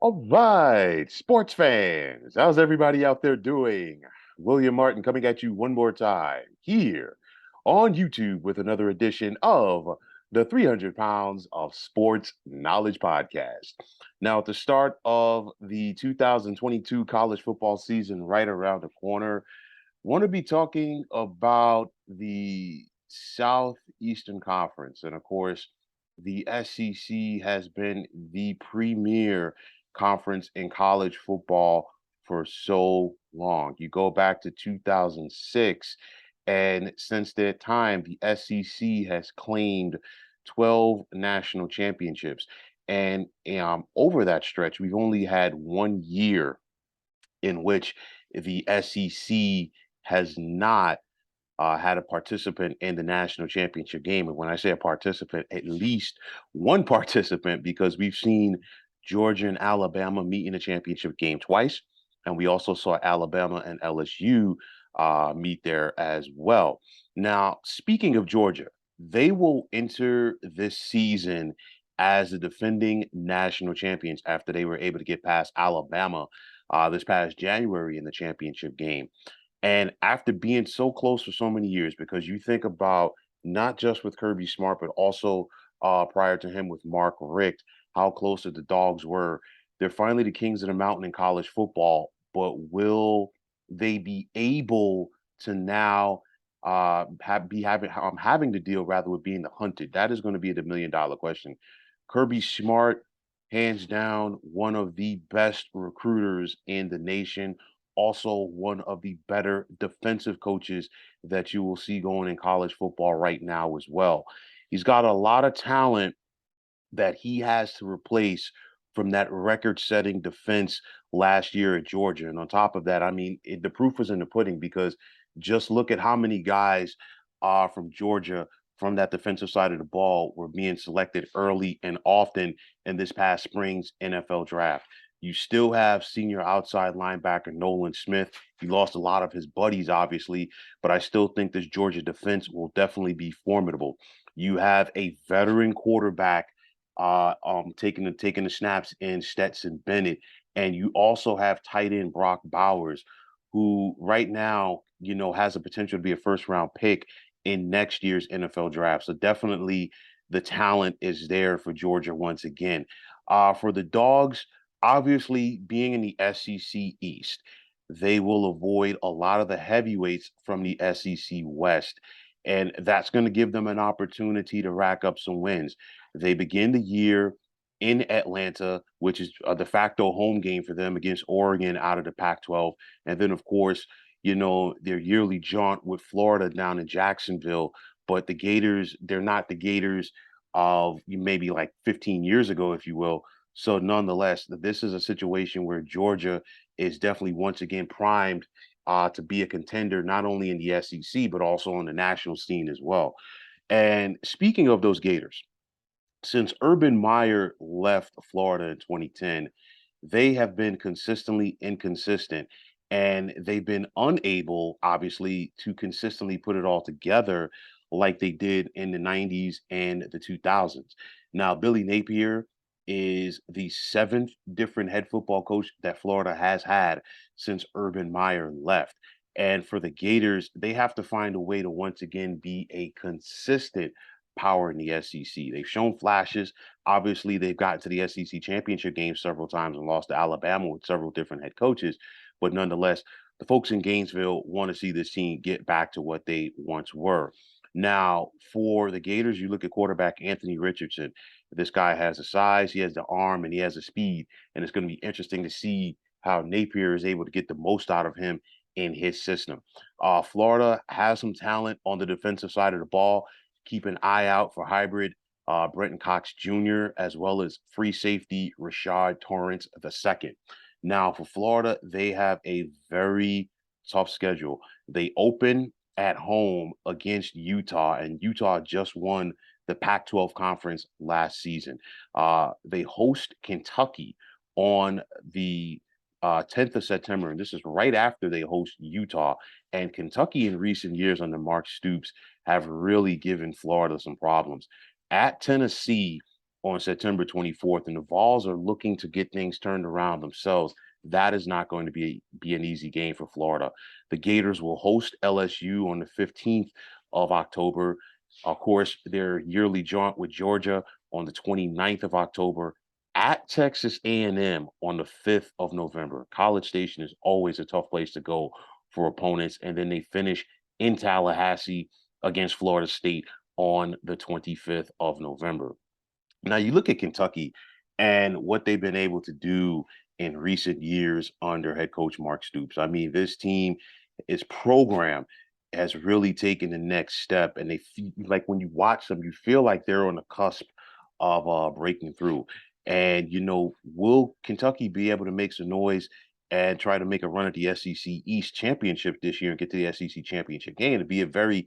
All right, sports fans, how's everybody out there doing? William Martin coming at you one more time here on YouTube with another edition of the 300 Pounds of Sports Knowledge Podcast. Now, at the start of the 2022 college football season, right around the corner, want to be talking about the Southeastern Conference. And of course, the SEC has been the premier conference in college football for so long. You go back to 2006, and since that time, the SEC has claimed 12 national championships. And over that stretch, we've only had 1 year in which the SEC has not had a participant in the national championship game. And when I say a participant, at least one participant, because we've seen Georgia and Alabama meet in a championship game twice. And we also saw Alabama and LSU meet there as well. Now, speaking of Georgia, they will enter this season as the defending national champions after they were able to get past Alabama this past January in the championship game. And after being so close for so many years, because you think about not just with Kirby Smart, but also prior to him with Mark Richt, how close the dogs were. They're finally the kings of the mountain in college football, but will they be able to now having to deal rather with being the hunted? That is going to be the $1 million question. Kirby Smart, hands down, one of the best recruiters in the nation, also one of the better defensive coaches that you will see going in college football right now as well. He's got a lot of talent that he has to replace from that record-setting defense last year at Georgia. And on top of that, I mean, the proof was in the pudding because just look at how many guys from Georgia from that defensive side of the ball were being selected early and often in this past spring's NFL draft. You still have senior outside linebacker Nolan Smith. He lost a lot of his buddies, obviously, but I still think this Georgia defense will definitely be formidable. You have a veteran quarterback taking the snaps in Stetson Bennett, and you also have tight end Brock Bowers, who right now has the potential to be a first round pick in next year's NFL draft. So definitely the talent is there for Georgia once again. For the Dogs, obviously being in the SEC East, they will avoid a lot of the heavyweights from the SEC West. And that's going to give them an opportunity to rack up some wins. They begin the year in Atlanta, which is a de facto home game for them against Oregon out of the Pac-12. And then, of course, their yearly jaunt with Florida down in Jacksonville. But the Gators, they're not the Gators of maybe like 15 years ago, if you will. So nonetheless, this is a situation where Georgia is definitely once again primed to be a contender, not only in the SEC, but also on the national scene as well. And speaking of those Gators, since Urban Meyer left Florida in 2010, they have been consistently inconsistent and they've been unable, obviously, to consistently put it all together like they did in the 90s and the 2000s. Now, Billy Napier is the seventh different head football coach that Florida has had since Urban Meyer left. And for the Gators, they have to find a way to once again be a consistent power in the SEC. They've shown flashes. Obviously, they've gotten to the SEC championship game several times and lost to Alabama with several different head coaches. But nonetheless, the folks in Gainesville want to see this team get back to what they once were. Now, for the Gators, you look at quarterback Anthony Richardson. This guy has the size, he has the arm, and he has the speed. And it's going to be interesting to see how Napier is able to get the most out of him in his system. Florida has some talent on the defensive side of the ball. Keep an eye out for hybrid Brenton Cox Jr., as well as free safety Rashad Torrance II. Now, for Florida, they have a very tough schedule. They open at home against Utah, and Utah just won the Pac 12 conference last season. They host Kentucky on the 10th of September, and this is right after they host Utah. And Kentucky, in recent years under Mark Stoops, have really given Florida some problems. At Tennessee, on September 24th, and the Vols are looking to get things turned around themselves. That is not going to be an easy game for Florida. The Gators will host LSU on the 15th of October. Of course, their yearly jaunt with Georgia on the 29th of October, at Texas A&M on the 5th of November. College Station is always a tough place to go for opponents, and then they finish in Tallahassee against Florida State on the 25th of November. Now you look at Kentucky and what they've been able to do in recent years under head coach Mark Stoops. I mean, this team is program has really taken the next step, and they feel like when you watch them, you feel like they're on the cusp of breaking through. And will Kentucky be able to make some noise and try to make a run at the SEC East championship this year and get to the SEC championship game? It'd be a very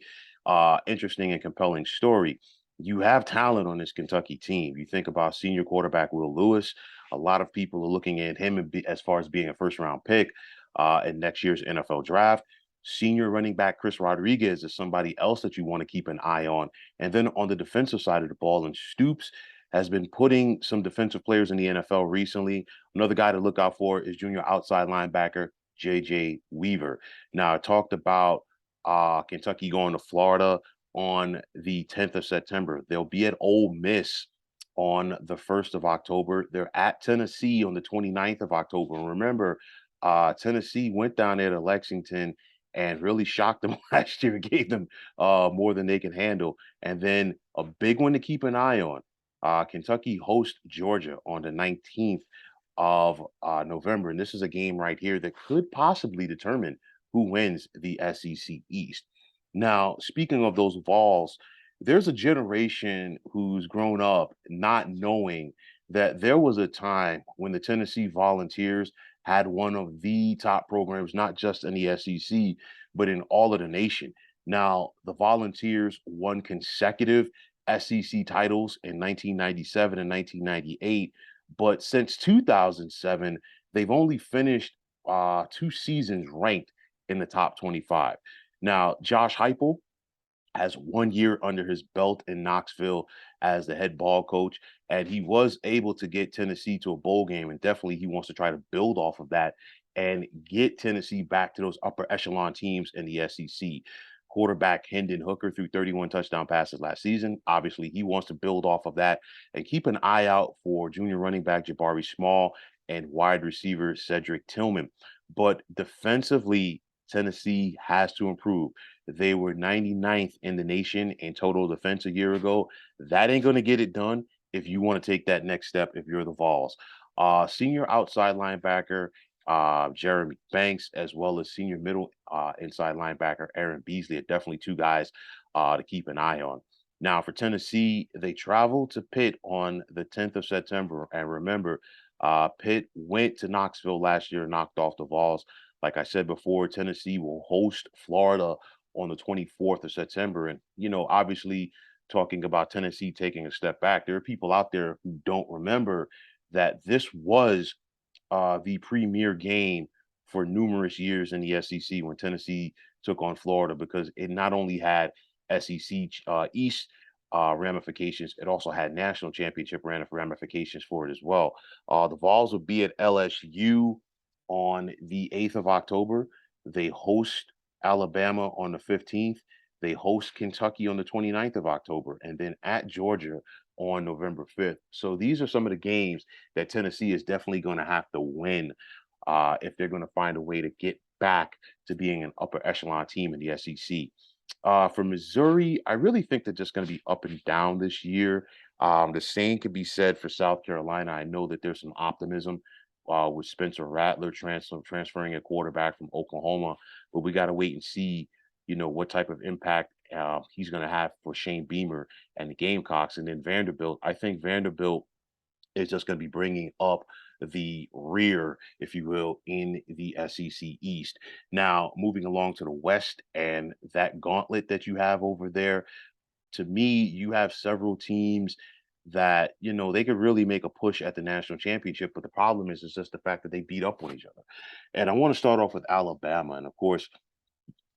interesting and compelling story. You have talent on this Kentucky team. You think about senior quarterback Will Lewis. A lot of people are looking at him as far as being a first round pick in next year's NFL draft. Senior running back Chris Rodriguez is somebody else that you want to keep an eye on. And then on the defensive side of the ball, and Stoops has been putting some defensive players in the NFL recently. Another guy to look out for is junior outside linebacker J.J. Weaver. Now, I talked about Kentucky going to Florida on the 10th of September. They'll be at Ole Miss on the 1st of October. They're at Tennessee on the 29th of October. And remember, Tennessee went down there to Lexington and really shocked them last year, gave them more than they can handle. And then a big one to keep an eye on. Kentucky hosts Georgia on the 19th of November. And this is a game right here that could possibly determine who wins the SEC East. Now, speaking of those Vols, there's a generation who's grown up not knowing that there was a time when the Tennessee Volunteers had one of the top programs, not just in the SEC, but in all of the nation. Now, the Volunteers won consecutive SEC titles in 1997 and 1998, but since 2007, they've only finished 2 seasons ranked in the top 25. Now, Josh Heupel has 1 year under his belt in Knoxville as the head ball coach, and he was able to get Tennessee to a bowl game, and definitely he wants to try to build off of that and get Tennessee back to those upper echelon teams in the SEC. Quarterback Hendon Hooker threw 31 touchdown passes last season. Obviously, he wants to build off of that and keep an eye out for junior running back Jabari Small and wide receiver Cedric Tillman. But defensively, Tennessee has to improve. They were 99th in the nation in total defense a year ago. That ain't going to get it done if you want to take that next step if you're the Vols. Senior outside linebacker Jeremy Banks, as well as senior middle inside linebacker Aaron Beasley, are definitely two guys to keep an eye on. Now, for Tennessee, they travel to Pitt on the 10th of September. And remember, Pitt went to Knoxville last year, knocked off the Vols. Like I said before, Tennessee will host Florida on the 24th of September. And, obviously, talking about Tennessee taking a step back, there are people out there who don't remember that this was the premier game for numerous years in the SEC when Tennessee took on Florida, because it not only had SEC East ramifications, it also had national championship ramifications for it as well. The Vols will be at LSU on the 8th of October. They host Alabama on the 15th. They host Kentucky on the 29th of October, and then at Georgia on November 5th. So these are some of the games that Tennessee is definitely going to have to win if they're going to find a way to get back to being an upper echelon team in the SEC. For Missouri, I really think they're just going to be up and down this year. The same could be said for South Carolina. I know that there's some optimism with Spencer Rattler transferring a quarterback from Oklahoma, but we got to wait and see, what type of impact he's going to have for Shane Beamer and the Gamecocks. And then Vanderbilt, I think Vanderbilt is just going to be bringing up the rear, if you will, in the SEC East. Now, moving along to the West and that gauntlet that you have over there, to me, you have several teams that, they could really make a push at the national championship. But the problem is, it's just the fact that they beat up on each other. And I want to start off with Alabama. And of course,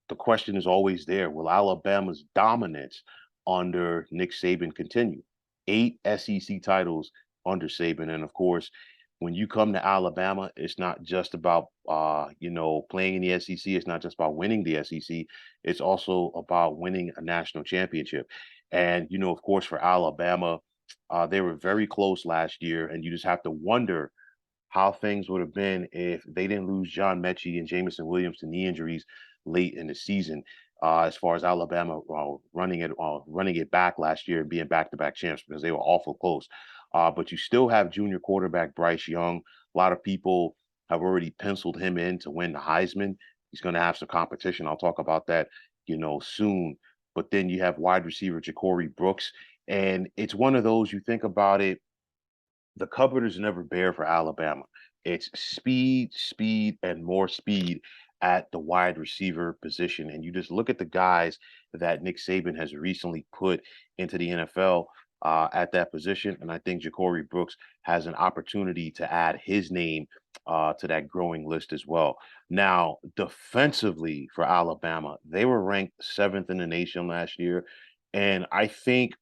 the question is always there. Will Alabama's dominance under Nick Saban continue? 8 SEC titles under Saban. And of course, when you come to Alabama, it's not just about playing in the SEC. It's not just about winning the SEC. It's also about winning a national championship. And of course, for Alabama, they were very close last year, and you just have to wonder how things would have been if they didn't lose John Mechie and Jamison Williams to knee injuries late in the season. As far as Alabama running it back last year and being back-to-back champs because they were awful close. But you still have junior quarterback Bryce Young. A lot of people have already penciled him in to win the Heisman. He's going to have some competition. I'll talk about that, soon. But then you have wide receiver Ja'Cory Brooks, and it's one of those you think about it, the cupboard is never bare for Alabama. It's speed, speed, and more speed at the wide receiver position. And you just look at the guys that Nick Saban has recently put into the NFL at that position. And I think Ja'Cory Brooks has an opportunity to add his name to that growing list as well. Now, defensively for Alabama, they were ranked seventh in the nation last year. And I think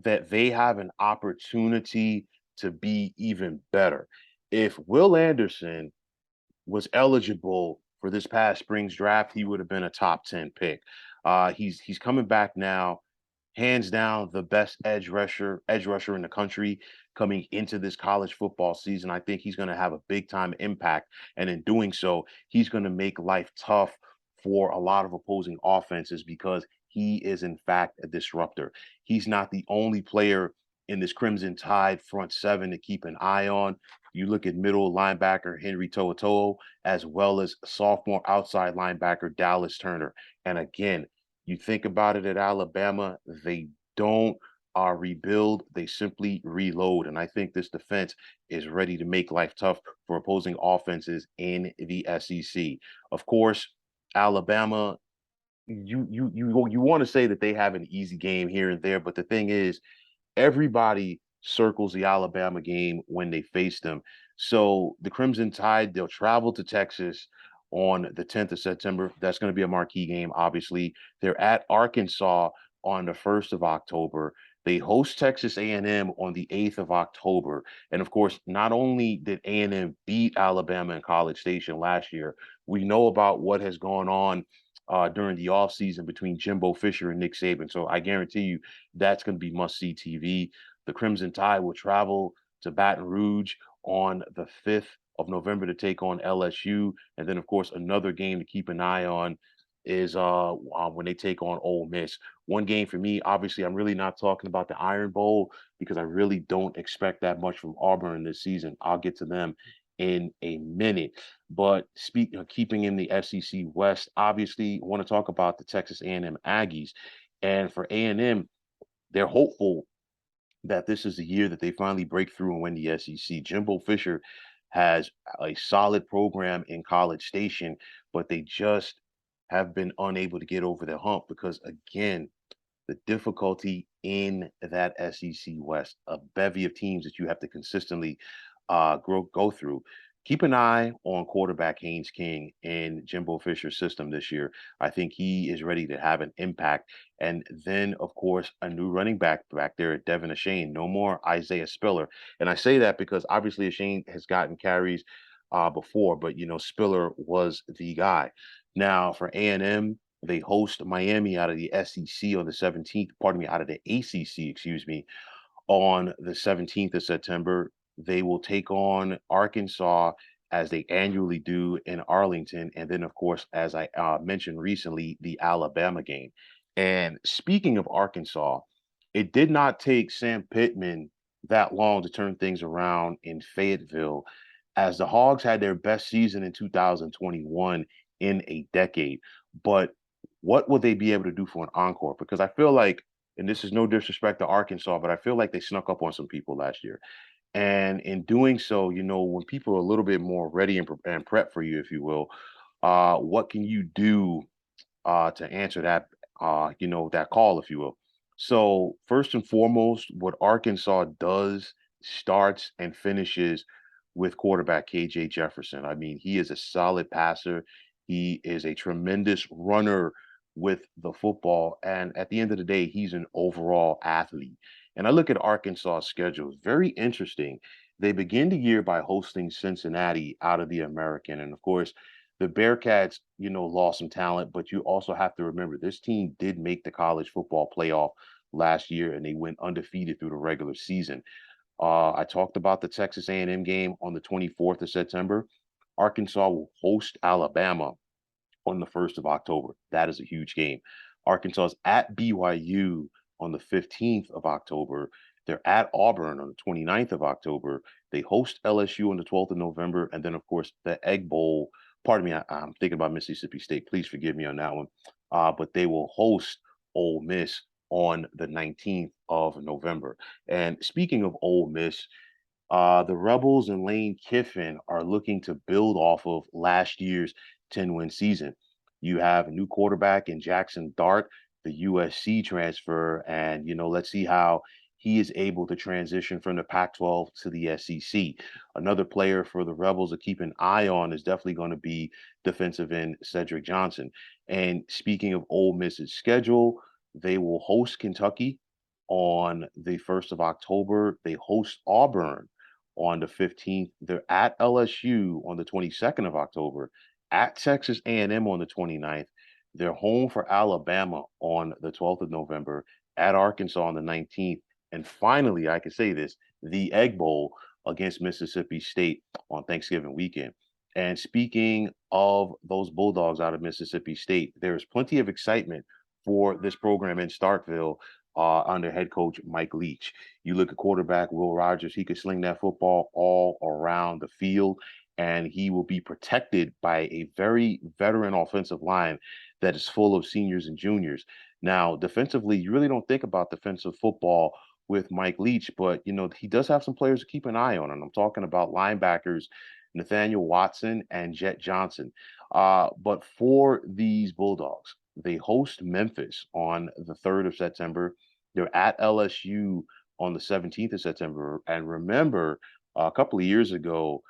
that they have an opportunity to be even better. If Will Anderson was eligible for this past spring's draft, he would have been a top 10 pick. He's coming back now, hands down the best edge rusher in the country coming into this college football season. I think he's going to have a big time impact, and in doing so, he's going to make life tough for a lot of opposing offenses because he is in fact a disruptor. He's not the only player in this Crimson Tide front seven to keep an eye on. You look at middle linebacker Henry To'oto'o, as well as sophomore outside linebacker Dallas Turner. And again, you think about it at Alabama, they don't rebuild, they simply reload. And I think this defense is ready to make life tough for opposing offenses in the SEC. Of course, Alabama, you want to say that they have an easy game here and there, but the thing is, everybody circles the Alabama game when they face them. So the Crimson Tide, they'll travel to Texas on the 10th of September. That's going to be a marquee game, obviously. They're at Arkansas on the 1st of October. They host Texas A&M on the 8th of October. And of course, not only did A&M beat Alabama in College Station last year, we know about what has gone on during the offseason between Jimbo Fisher and Nick Saban. So I guarantee you that's going to be must-see TV. The Crimson Tide will travel to Baton Rouge on the 5th of November to take on LSU. And then, of course, another game to keep an eye on is when they take on Ole Miss. One game for me, obviously, I'm really not talking about the Iron Bowl because I really don't expect that much from Auburn this season. I'll get to them in a minute. But keeping in the SEC West, obviously, want to talk about the Texas A&M Aggies. And for A&M, they're hopeful that this is the year that they finally break through and win the SEC. Jimbo Fisher has a solid program in College Station, but they just have been unable to get over the hump because, again, the difficulty in that SEC West, a bevy of teams that you have to consistently go through. Keep an eye on quarterback Haynes King in Jimbo Fisher's system this year. I think he is ready to have an impact. And then, of course, a new running back there at Devin Ashane. No more Isaiah Spiller. And I say that because obviously Ashane has gotten carries before, but Spiller was the guy. Now for A&M, they host Miami out of the SEC on the 17th, pardon me, out of the ACC, excuse me, on the 17th of September. They will take on Arkansas as they annually do in Arlington. And then, of course, as I mentioned recently, the Alabama game. And speaking of Arkansas, it did not take Sam Pittman that long to turn things around in Fayetteville, as the Hogs had their best season in 2021 in a decade. But what will they be able to do for an encore? Because I feel like, and this is no disrespect to Arkansas, but I feel like they snuck up on some people last year. And in doing so, when people are a little bit more ready and prep for you, if you will, what can you do to answer that call, if you will? So first and foremost, what Arkansas does starts and finishes with quarterback KJ Jefferson. I mean, he is a solid passer. He is a tremendous runner with the football. And at the end of the day, he's an overall athlete. And I look at Arkansas's schedule, very interesting. They begin the year by hosting Cincinnati out of the American. And of course, the Bearcats, lost some talent, but you also have to remember this team did make the college football playoff last year and they went undefeated through the regular season. I talked about the Texas A&M game on the 24th of September. Arkansas will host Alabama on the 1st of October. That is a huge game. Arkansas's at BYU on the 15th of October. They're at Auburn on the 29th of October. They host LSU on the 12th of November. And then, of course, the Egg Bowl. Pardon me, I'm thinking about Mississippi State. Please forgive me on that one. But they will host Ole Miss on the 19th of November. And speaking of Ole Miss, the Rebels and Lane Kiffin are looking to build off of last year's 10-win season. You have a new quarterback in Jackson Dart, the USC transfer, and let's see how he is able to transition from the Pac-12 to the SEC. Another player for the Rebels to keep an eye on is definitely going to be defensive end Cedric Johnson. And speaking of Ole Miss's schedule, they will host Kentucky on the 1st of October. They host Auburn on the 15th. They're at LSU on the 22nd of October, at Texas A&M on the 29th. They're home for Alabama on the 12th of November, at Arkansas on the 19th. And finally, I can say this, the Egg Bowl against Mississippi State on Thanksgiving weekend. And speaking of those Bulldogs out of Mississippi State, there's plenty of excitement for this program in Starkville under head coach Mike Leach. You look at quarterback Will Rogers, he could sling that football all around the field, and he will be protected by a very veteran offensive line that is full of seniors and juniors. Now, defensively, you really don't think about defensive football with Mike Leach, but he does have some players to keep an eye on, and I'm talking about linebackers Nathaniel Watson and Jet Johnson. But for these Bulldogs, they host Memphis on the 3rd of September. They're at LSU on the 17th of September. And remember, a couple of years ago,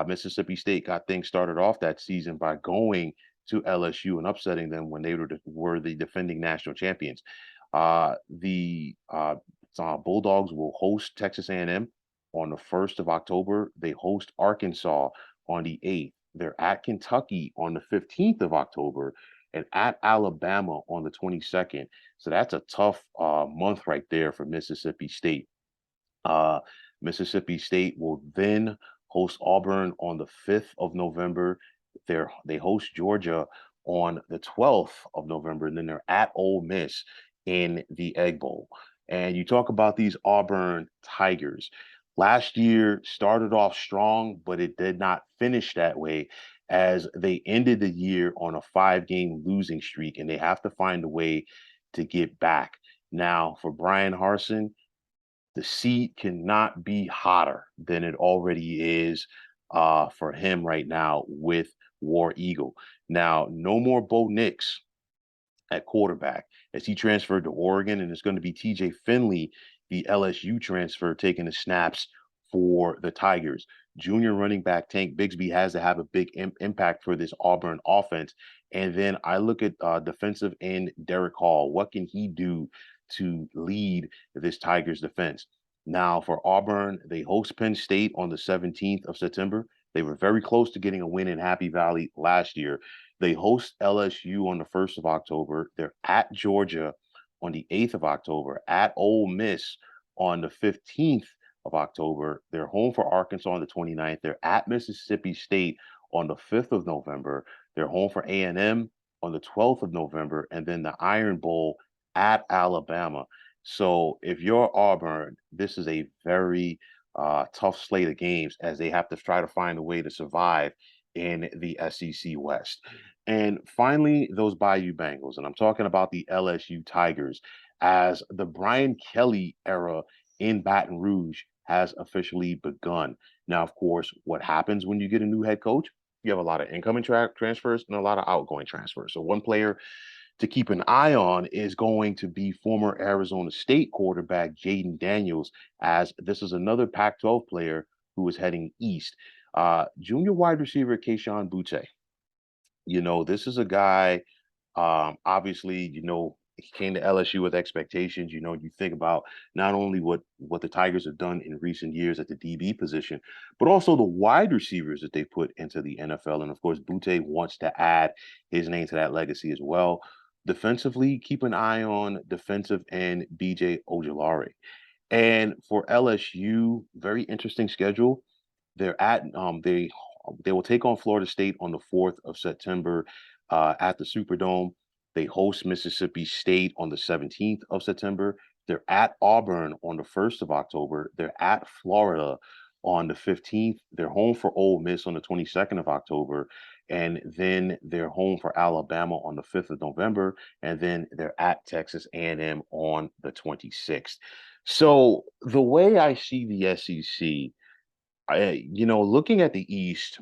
Mississippi State got things started off that season by going to LSU and upsetting them when they were the defending national champions. The Bulldogs will host Texas A&M on the 1st of October. They host Arkansas on the 8th. They're at Kentucky on the 15th of October and at Alabama on the 22nd. So that's a tough month right there for Mississippi State. Uh, Mississippi State will then host Auburn on the 5th of November. They host Georgia on the 12th of November, and then they're at Ole Miss in the Egg Bowl. And you talk about these Auburn Tigers. Last year started off strong, but it did not finish that way as they ended the year on a 5-game losing streak, and they have to find a way to get back. Now, for Brian Harsin, the seat cannot be hotter than it already is for him right now with War Eagle. Now, no more Bo Nix at quarterback as he transferred to Oregon, and it's going to be TJ Finley, the LSU transfer, taking the snaps for the Tigers. Junior running back Tank Bigsby has to have a big impact for this Auburn offense. And then I look at defensive end Derek Hall. What can he do to lead this Tigers defense? Now, for Auburn, they host Penn State on the 17th of September. They were very close to getting a win in Happy Valley last year. They host LSU on the 1st of October. They're at Georgia on the 8th of October, at Ole Miss on the 15th of October. They're home for Arkansas on the 29th. They're at Mississippi State on the 5th of November. They're home for A&M on the 12th of November, and then the Iron Bowl at Alabama. So if you're Auburn, this is a very tough slate of games as they have to try to find a way to survive in the SEC West. And finally, those Bayou Bengals, and I'm talking about the LSU Tigers, as the Brian Kelly era in Baton Rouge has officially begun. Now, of course, what happens when you get a new head coach? You have a lot of incoming transfers and a lot of outgoing transfers. So one player to keep an eye on is going to be former Arizona State quarterback Jaden Daniels, as this is another Pac-12 player who is heading east. Junior wide receiver Kayshon Boutte. This is a guy, obviously, he came to LSU with expectations. You know, you think about not only what the Tigers have done in recent years at the DB position, but also the wide receivers that they put into the NFL. And of course, Butte wants to add his name to that legacy as well. Defensively, keep an eye on defensive end BJ Ojulari. And for LSU, very interesting schedule. They're at they will take on Florida State on the 4th of September at the Superdome. They host Mississippi State on the 17th of September. They're at Auburn on the 1st of October. They're at Florida on the 15th. They're home for Ole Miss on the 22nd of October. And then they're home for Alabama on the 5th of November. And then they're at Texas A&M on the 26th. So the way I see the SEC, looking at the East,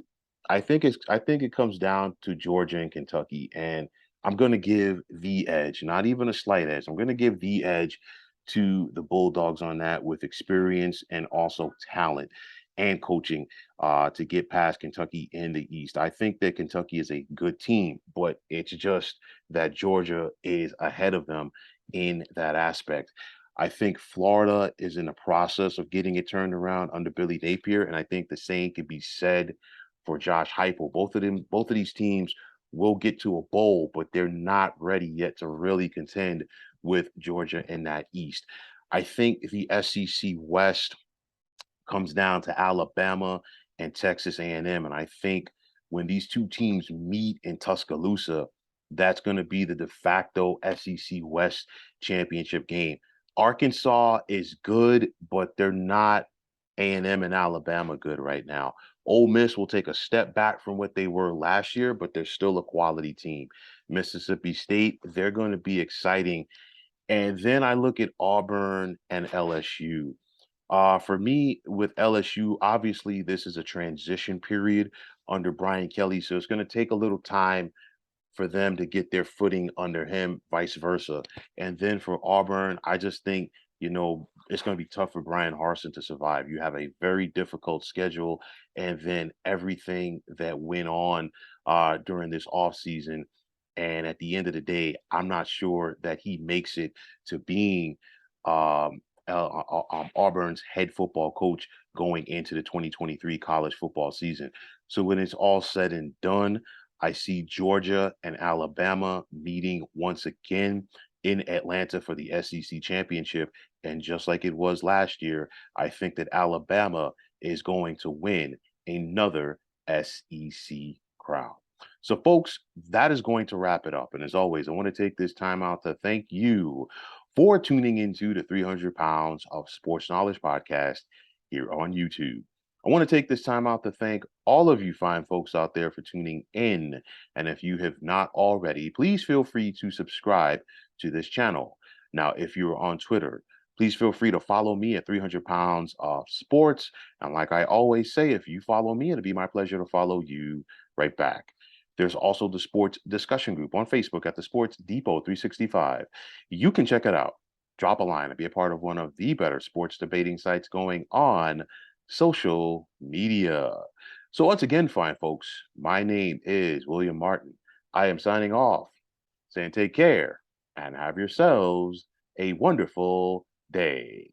I think it comes down to Georgia and Kentucky, and I'm going to give the edge, not even a slight edge. I'm going to give the edge to the Bulldogs on that with experience and also talent and coaching to get past Kentucky in the East. I think that Kentucky is a good team, but it's just that Georgia is ahead of them in that aspect. I think Florida is in the process of getting it turned around under Billy Napier, and I think the same could be said for Josh Heupel. Both of these teams will get to a bowl, but they're not ready yet to really contend with Georgia in that East. I think the SEC West comes down to Alabama and Texas A&M, and I think when these two teams meet in Tuscaloosa, that's going to be the de facto SEC West championship game. Arkansas is good, but they're not A&M and Alabama good right now. Ole Miss will take a step back from what they were last year, but they're still a quality team. Mississippi State, they're going to be exciting. And then I look at Auburn and LSU. For me, with LSU, obviously this is a transition period under Brian Kelly, so it's going to take a little time for them to get their footing under him, vice versa. And then for Auburn, I just think, it's going to be tough for Brian Harsin to survive. You have a very difficult schedule, and then everything that went on during this offseason. And at the end of the day, I'm not sure that he makes it to being Auburn's head football coach going into the 2023 college football season. So when it's all said and done, I see Georgia and Alabama meeting once again in Atlanta for the SEC championship. And just like it was last year, I think that Alabama is going to win another SEC crown. So, folks, that is going to wrap it up. And as always, I want to take this time out to thank you for tuning into the 300 Pounds of Sports Knowledge podcast here on YouTube. I want to take this time out to thank all of you fine folks out there for tuning in. And if you have not already, please feel free to subscribe to this channel. Now, if you're on Twitter, please feel free to follow me at 300 Pounds of Sports. And like I always say, if you follow me, it'll be my pleasure to follow you right back. There's also the sports discussion group on Facebook at the Sports Depot 365. You can check it out. Drop a line and be a part of one of the better sports debating sites going on social media. So once again, fine folks, my name is William Martin. I am signing off, saying take care and have yourselves a wonderful day.